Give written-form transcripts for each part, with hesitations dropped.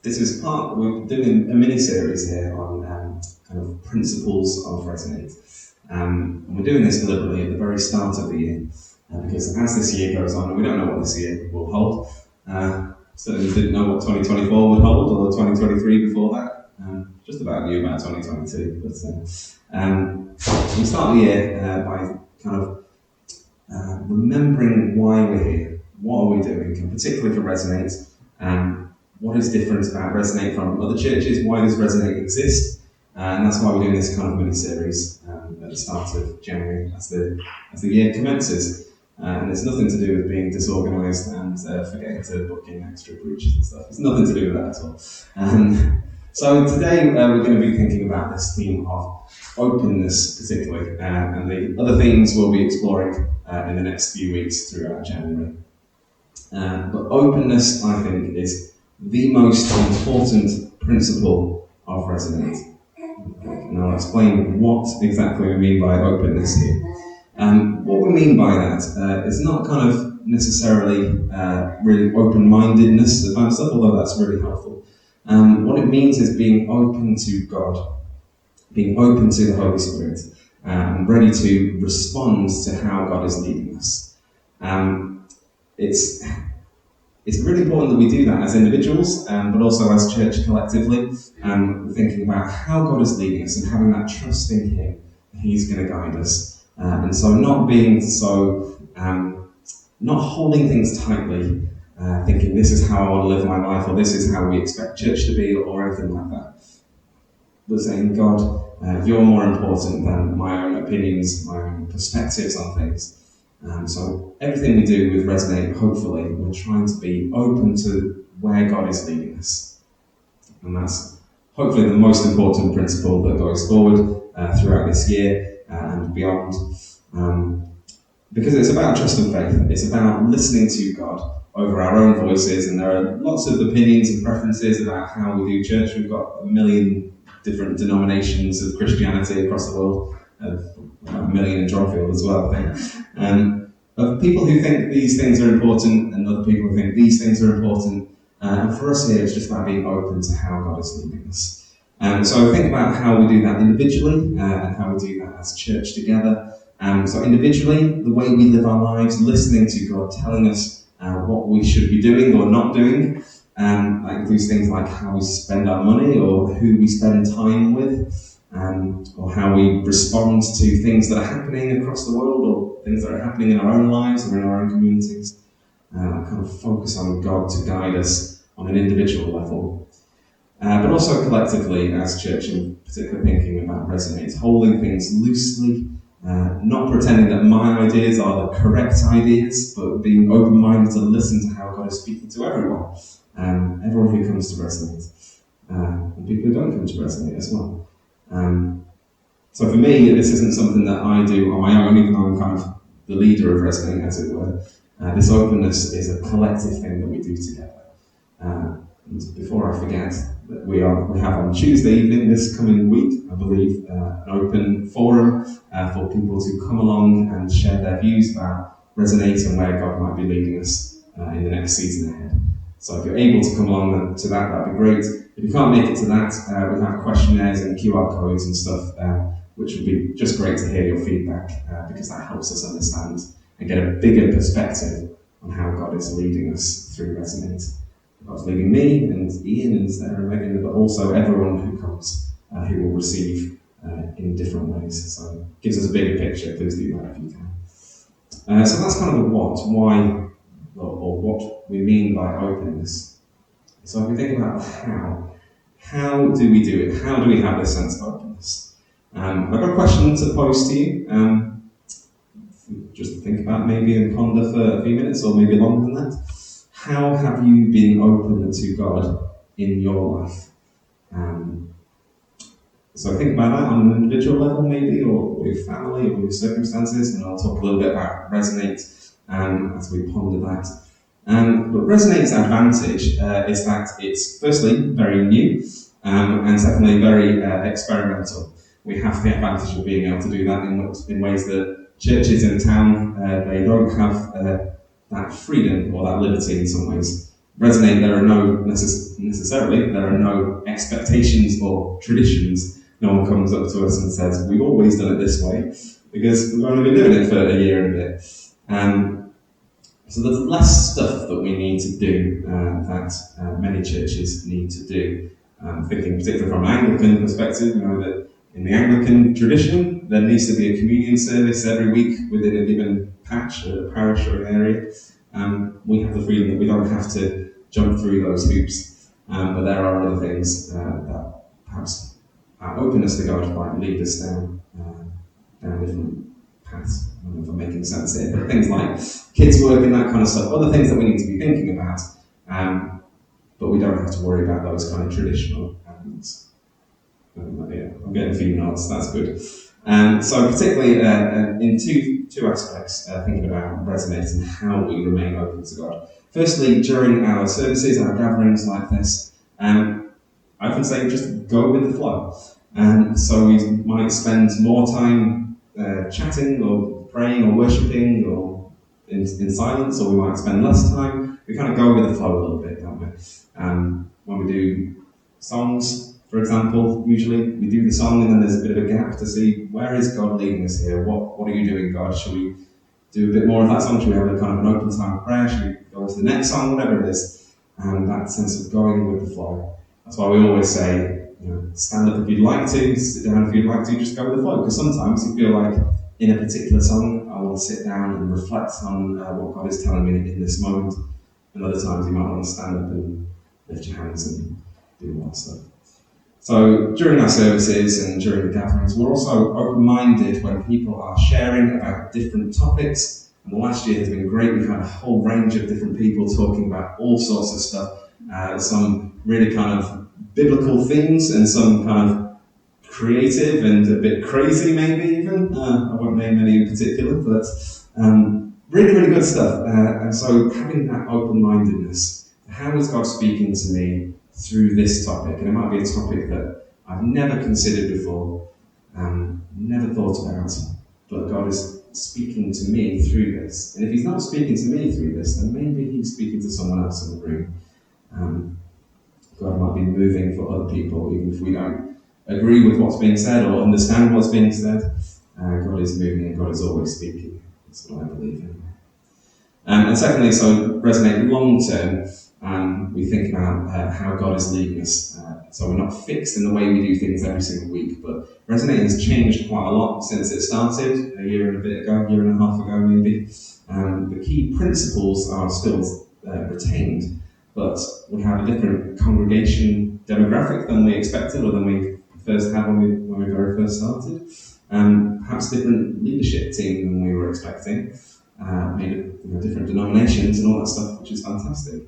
we're doing a mini-series here on kind of principles of Resonate. And we're doing this deliberately at the very start of the year, because as this year goes on, and we don't know what this year will hold, certainly didn't know what 2024 would hold, or 2023 before that, just about knew about 2022, but we start the year by kind of remembering why we're here, what are we doing, and particularly for Resonate, what is different about Resonate from other churches, why does Resonate exist, and that's why we're doing this kind of mini-series at the start of January as the year commences. And it's nothing to do with being disorganised and forgetting to book in extra preachers and stuff. It's nothing to do with that at all. So today we're going to be thinking about this theme of openness particularly, and the other themes we'll be exploring in the next few weeks throughout January. But openness, I think, is the most important principle of Resonate. And I'll explain what exactly we mean by openness here. What we mean by that is not kind of necessarily really open-mindedness about stuff, although that's really helpful. What it means is being open to God, being open to the Holy Spirit, and ready to respond to how God is leading us. It's really important that we do that as individuals, but also as church collectively, thinking about how God is leading us and having that trust in Him that He's going to guide us. And so not being so, not holding things tightly, thinking this is how I want to live my life, or this is how we expect church to be, or anything like that. But saying, God, you're more important than my own opinions, my own perspectives on things. So everything we do with Resonate, hopefully, we're trying to be open to where God is leading us. And that's hopefully the most important principle that goes forward throughout this year and beyond. Because it's about trust and faith. It's about listening to God over our own voices, and there are lots of opinions and preferences about how we do church. We've got a million different denominations of Christianity across the world. About a million in Dropfield as well, I think. Of people who think these things are important and other people who think these things are important. And for us here, it's just about being open to how God is leading us. So think about how we do that individually and how we do that as church together. So individually, the way we live our lives, listening to God, telling us what we should be doing or not doing. That includes things like how we spend our money or who we spend time with. Or how we respond to things that are happening across the world, or things that are happening in our own lives or in our own communities. Kind of focus on God to guide us on an individual level. But also collectively as church, and particularly thinking about Resonate, holding things loosely, not pretending that my ideas are the correct ideas, but being open-minded to listen to how God is speaking to everyone. Everyone who comes to Resonate, and people who don't come to Resonate as well. So for me, this isn't something that I do on my own, even though I'm kind of the leader of Resonate, as it were. This openness is a collective thing that we do together. And before I forget, that we have on Tuesday evening this coming week, I believe, an open forum for people to come along and share their views about Resonate and where God might be leading us in the next season ahead. So if you're able to come along to that, that'd be great. If you can't make it to that, we have questionnaires and QR codes and stuff, which would be just great to hear your feedback, because that helps us understand and get a bigger perspective on how God is leading us through Resonate. God's leading me and Ian and Sarah and Megan, but also everyone who comes, who will receive in different ways. So it gives us a bigger picture. Please do that if you can. So that's kind of the what, why, or what we mean by openness. So if we think about how do we do it? How do we have this sense of openness? I've got a question to pose to you. Just think about maybe and ponder for a few minutes, or maybe longer than that. How have you been open to God in your life? So think about that on an individual level maybe, or with family, or with circumstances, and I'll talk a little bit about Resonate as we ponder that. But Resonate's advantage is that it's firstly very new, and secondly very experimental. We have the advantage of being able to do that in ways that churches in town, they don't have that freedom or that liberty in some ways. Resonate, there are no necessarily. There are no expectations or traditions. No one comes up to us and says, we've always done it this way, because we've only been doing it for a year and a bit. So there's less stuff that we need to do that many churches need to do. Thinking particularly from an Anglican perspective, that in the Anglican tradition, there needs to be a communion service every week within a given patch, or a parish or an area. We have the freedom that we don't have to jump through those hoops, but there are other things that perhaps our openness to God might lead us down different paths. I don't know if I'm making sense here, but things like kids' work and that kind of stuff, other things that we need to be thinking about, but we don't have to worry about those kind of traditional elements. I'm getting a few nods, that's good. So particularly in two aspects, thinking about Resonate and how we remain open to God. Firstly, during our services, our gatherings like this, I often say just go with the flow. So we might spend more time chatting or praying or worshipping or in silence, or we might spend less time. We kind of go with the flow a little bit, don't we? When we do songs, for example, usually we do the song and then there's a bit of a gap to see where is God leading us here? What are you doing, God? Should we do a bit more of that song? Should we have a kind of an open time of prayer? Should we go to the next song? Whatever it is. That sense of going with the flow. That's why we always say, stand up if you'd like to, sit down if you'd like to, just go with the flow. Because sometimes you feel like in a particular song, I want to sit down and reflect on what God is telling me in this moment. And other times you might want to stand up and lift your hands and do all that stuff. So during our services and during the gatherings, we're also open-minded when people are sharing about different topics. And the last year has been great. We've had a whole range of different people talking about all sorts of stuff. Some really kind of biblical things and some kind of creative and a bit crazy maybe even. I won't name any in particular, but really, really good stuff. And so having that open-mindedness, how is God speaking to me through this topic? And it might be a topic that I've never considered before, never thought about, but God is speaking to me through this. And if he's not speaking to me through this, then maybe he's speaking to someone else in the room. God might be moving for other people, even if we don't agree with what's being said or understand what's being said. God is moving and God is always speaking. That's what I believe in. And secondly, so Resonate long term, we think about how God is leading us. So we're not fixed in the way we do things every single week, but Resonate has changed quite a lot since it started, a year and a bit ago, year and a half ago maybe. The key principles are still retained, but we have a different congregation demographic than we expected or than we first had when we very first started. Perhaps different leadership team than we were expecting. Made different denominations and all that stuff, which is fantastic.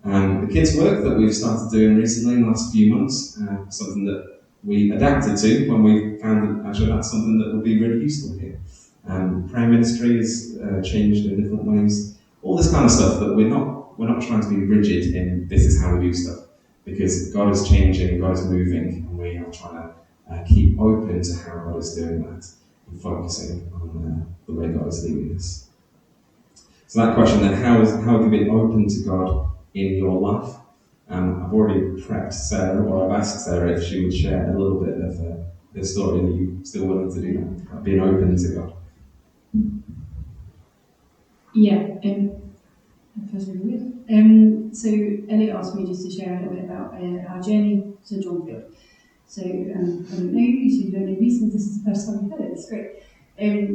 The kids' work that we've started doing recently in the last few months, something that we adapted to when we found that actually that's something that would be really useful here. Prayer ministry has changed in different ways. All this kind of stuff that we're not trying to be rigid in this is how we do stuff, because God is changing, God is moving, and we are trying to keep open to how God is doing that and focusing on the way God is leading us. So that question then, how have you been open to God in your life? I've already prepped Sarah, or I've asked Sarah if she would share a little bit of her story. Are you still willing to do that? Being open to God? Yeah, so Elliot asked me just to share a little bit about our journey to Johnfield. So I don't know you, so you don't know me, since this is the first time you've heard it, it's great.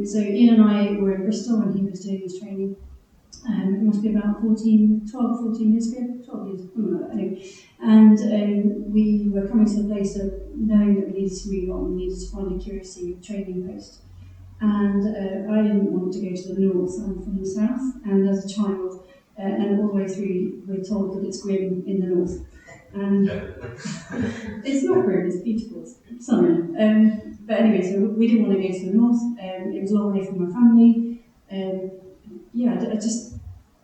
So Ian and I were in Bristol when he was doing his training. It must be about 12, 14 years ago, 12 years, something like that, anyway. And we were coming to the place of knowing that we needed to move on, we needed to find a curacy training post. And I didn't want to go to the north, I'm from the south, and as a child, and all the way through, we're told that it's grim in the north. And it's not grim, it's beautiful, it's summer. But anyway, so we didn't want to go to the north, it was a long way from my family.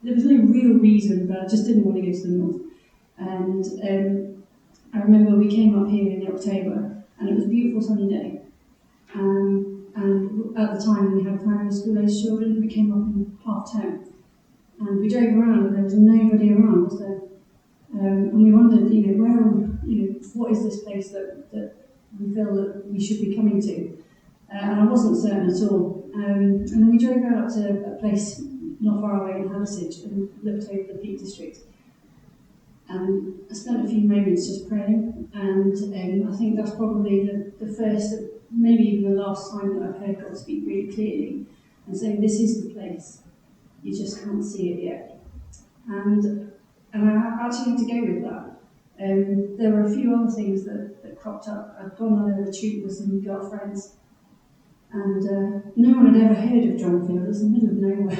There was no real reason, but I just didn't want to go to the north. And I remember we came up here in October, and it was a beautiful sunny day. And at the time we had primary school age children, we came up in half term. And we drove around and there was nobody around, was there? And we wondered, where this place that we feel that we should be coming to? And I wasn't certain at all. And then we drove out to a place not far away in Haversage and looked over the Peak District. And I spent a few moments just praying, and I think that's probably the first, maybe even the last time that I've heard God speak really clearly and saying, this is the place, you just can't see it yet. And I actually had to go with that. There were a few other things that cropped up. I'd gone on a retreat with some girlfriends, and no one had ever heard of Johnfield. It was in the middle of nowhere.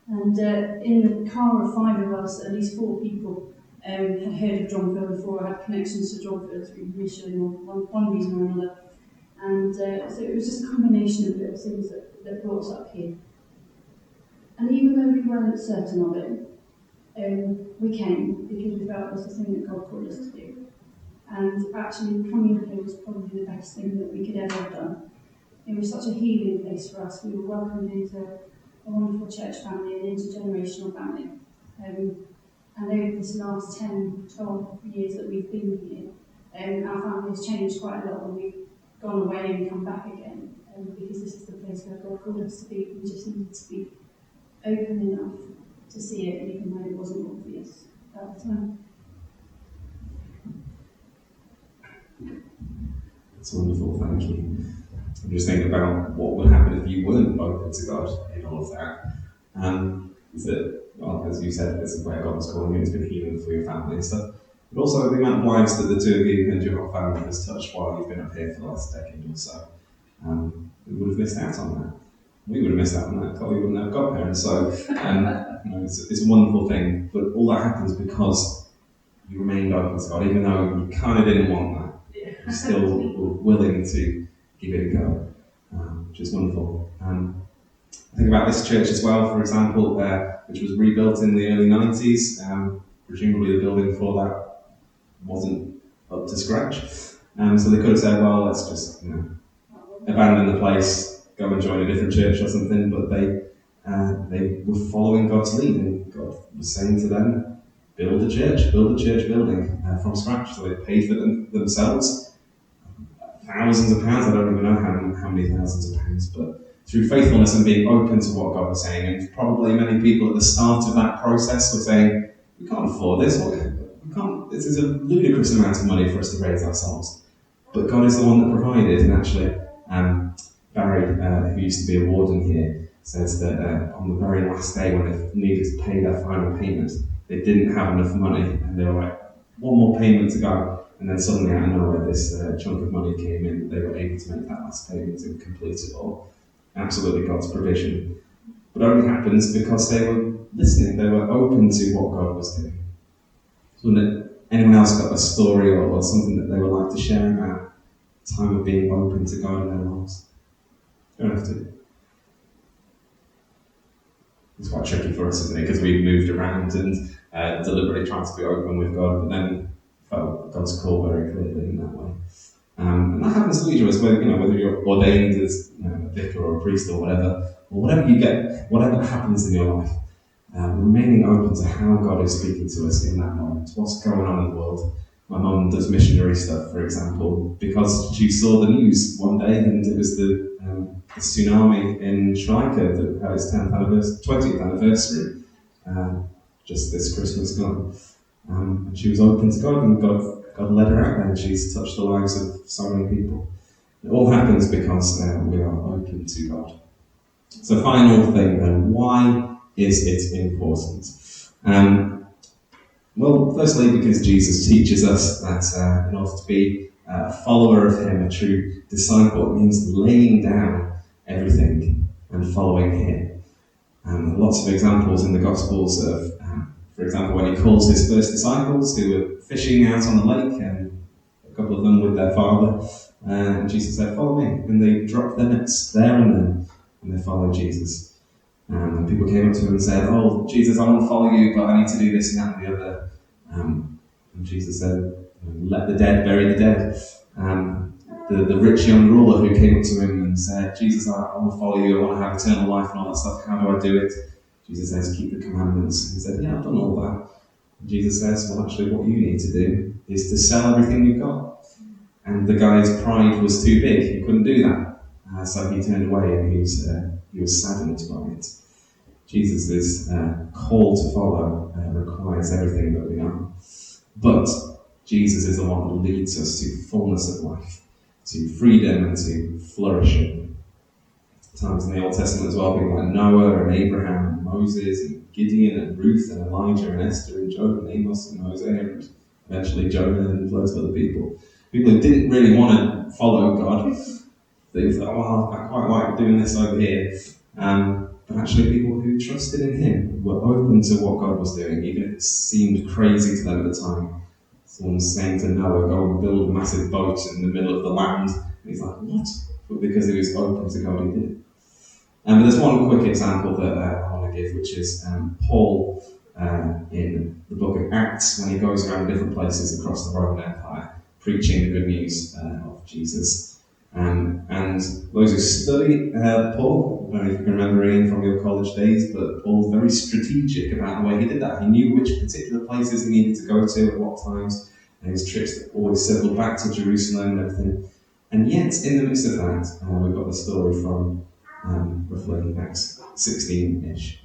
And in the car of 5 of us, at least 4 people had heard of Johnfield before, had connections to Johnfield through mission or one reason or another. And so it was just a combination of little things that brought us up here. And even though we weren't certain of it, we came because we felt it was the thing that God called us to do. And actually coming here was probably the best thing that we could ever have done. It was such a healing place for us. We were welcomed into a wonderful church family, an intergenerational family. And over this last 10, 12 years that we've been here, our family has changed quite a lot, and we've gone away and come back again, because this is the place where God called us to be. We just needed to be open enough to see it, even though it wasn't obvious at the time. That's wonderful, thank you. I'm just thinking about what would happen if you weren't open to God in all of that. Is that, well, as you said, this is where God was calling you, it's been healing for your family and stuff. But also the amount of lives that the two of you and your whole family has touched while you've been up here for the last decade or so. We would have missed out on that. We would have missed out on that. Chloe wouldn't have godparents. So it's a wonderful thing. But all that happens because you remained open to God, even though you kind of didn't want that. You still were willing to give it a go, which is wonderful. I think about this church as well, for example, which was rebuilt in the early 90s. Presumably the building before that wasn't up to scratch. So they could have said, well, let's just abandon the place, go and join a different church or something, but they were following God's lead, and God was saying to them, build a church building from scratch. So they paid for them themselves. Thousands of pounds, I don't even know how many thousands of pounds, but through faithfulness and being open to what God was saying, and probably many people at the start of that process were saying, we can't afford this, this is a ludicrous amount of money for us to raise ourselves. But God is the one that provided, and actually Barry, who used to be a warden here, says that on the very last day when they needed to pay their final payment, they didn't have enough money, and they were like, one more payment to go. And then suddenly out of nowhere, this chunk of money came in. They were able to make that last payment and complete it all. Absolutely God's provision. But it only happens because they were listening. They were open to what God was doing. So anyone else got a story or something that they would like to share about the time of being open to God in their lives? You don't have to. It's quite tricky for us, isn't it? Because we've moved around and deliberately tried to be open with God, but then felt God's call very clearly in that way. And that happens to each of us, whether you're ordained as a vicar or a priest or whatever you get, whatever happens in your life, remaining open to how God is speaking to us in that moment. What's going on in the world? My mum does missionary stuff, for example, because she saw the news one day, and it was the tsunami in Sri Lanka that had its 20th anniversary, just this Christmas gone. And she was open to God, and God led her out there, and she's touched the lives of so many people. It all happens because we are open to God. So final thing then, why is it important? Well, firstly, because Jesus teaches us that in order to be a follower of him, a true disciple, it means laying down everything and following him. Lots of examples in the Gospels of, for example, when he calls his first disciples who were fishing out on the lake, and a couple of them with their father, and Jesus said, follow me. And they dropped their nets there and then, and they followed Jesus. And people came up to him and said, oh, Jesus, I want to follow you, but I need to do this and that and the other. And Jesus said, let the dead bury the dead. The rich young ruler who came up to him and said, Jesus, I want to follow you, I want to have eternal life and all that stuff, how do I do it? Jesus says, keep the commandments. And he said, yeah, I've done all that. Jesus says, well, actually, what you need to do is to sell everything you've got. And the guy's pride was too big. He couldn't do that. So he turned away and he was saddened by it. Jesus' call to follow requires everything that we are. But Jesus is the one who leads us to fullness of life, to freedom and to flourishing. Times in the Old Testament as well, people like Noah and Abraham and Moses and Gideon and Ruth and Elijah and Esther and Job and Amos and Hosea and eventually Jonah and loads of other people. People who didn't really want to follow God. They thought, well, I quite like doing this over here. But actually people who trusted in him were open to what God was doing, even if it seemed crazy to them at the time. Someone's saying to Noah, go and build a massive boat in the middle of the land. And he's like, what? But because he was open to God, he did it. But there's one quick example that I want to give, which is Paul in the book of Acts, when he goes around different places across the Roman Empire, preaching the good news of Jesus. And those who study Paul, I don't know if you can remember Ian from your college days, but Paul's very strategic about the way he did that. He knew which particular places he needed to go to at what times, and his trips always circled back to Jerusalem and everything. And yet, in the midst of that, we've got the story from roughly Acts 16-ish.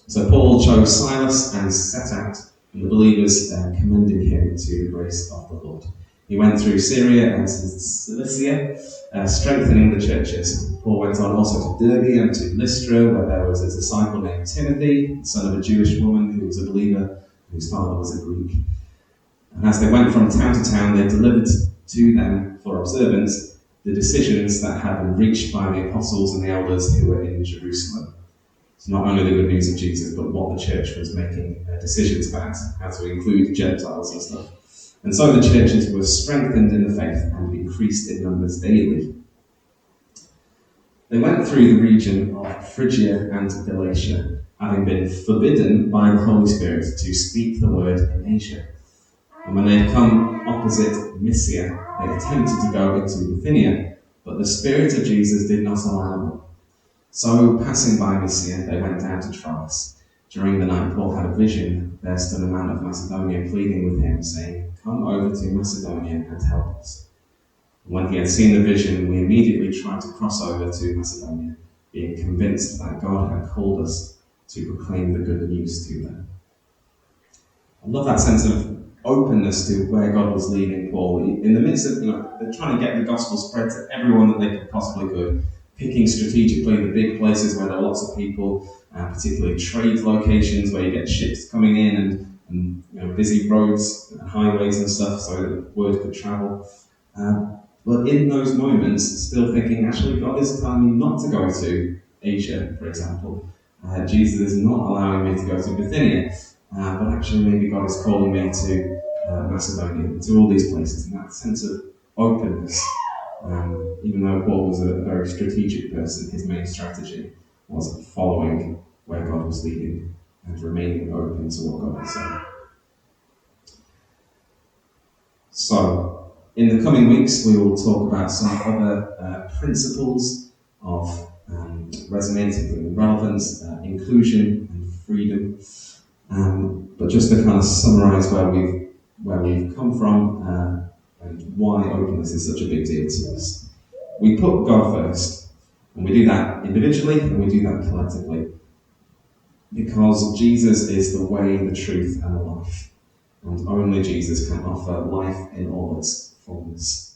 So Paul chose Silas and set out, and the believers commended him to the grace of the Lord. He went through Syria and Cilicia, strengthening the churches. Paul went on also to Derbe and to Lystra, where there was a disciple named Timothy, the son of a Jewish woman who was a believer, whose father was a Greek. And as they went from town to town, they delivered to them for observance the decisions that had been reached by the apostles and the elders who were in Jerusalem. So not only the good news of Jesus, but what the church was making decisions about, how to include Gentiles and stuff. And so the churches were strengthened in the faith and increased in numbers daily. They went through the region of Phrygia and Galatia, having been forbidden by the Holy Spirit to speak the word in Asia. And when they had come opposite Mysia, they attempted to go into Bithynia, but the Spirit of Jesus did not allow them. So, passing by Mysia, they went down to Troas. During the night, Paul had a vision. There stood a man of Macedonia pleading with him, saying, "Come over to Macedonia and help us." When he had seen the vision, we immediately tried to cross over to Macedonia, being convinced that God had called us to proclaim the good news to them. I love that sense of openness to where God was leading Paul. In the midst of, they're trying to get the gospel spread to everyone that they possibly could, picking strategically the big places where there are lots of people, particularly trade locations where you get ships coming in and busy roads and highways and stuff so that the word could travel. But in those moments, still thinking, actually, God is telling me not to go to Asia, for example. Jesus is not allowing me to go to Bithynia, but actually maybe God is calling me to Macedonia, to all these places. And that sense of openness, even though Paul was a very strategic person, his main strategy was following where God was leading and remaining open to what God was saying. So, in the coming weeks, we will talk about some other principles of resonating with relevance, inclusion, and freedom. But just to kind of summarise where we've come from and why openness is such a big deal to us. We put God first, and we do that individually, and we do that collectively, because Jesus is the way, the truth, and the life. And only Jesus can offer life in all its fullness.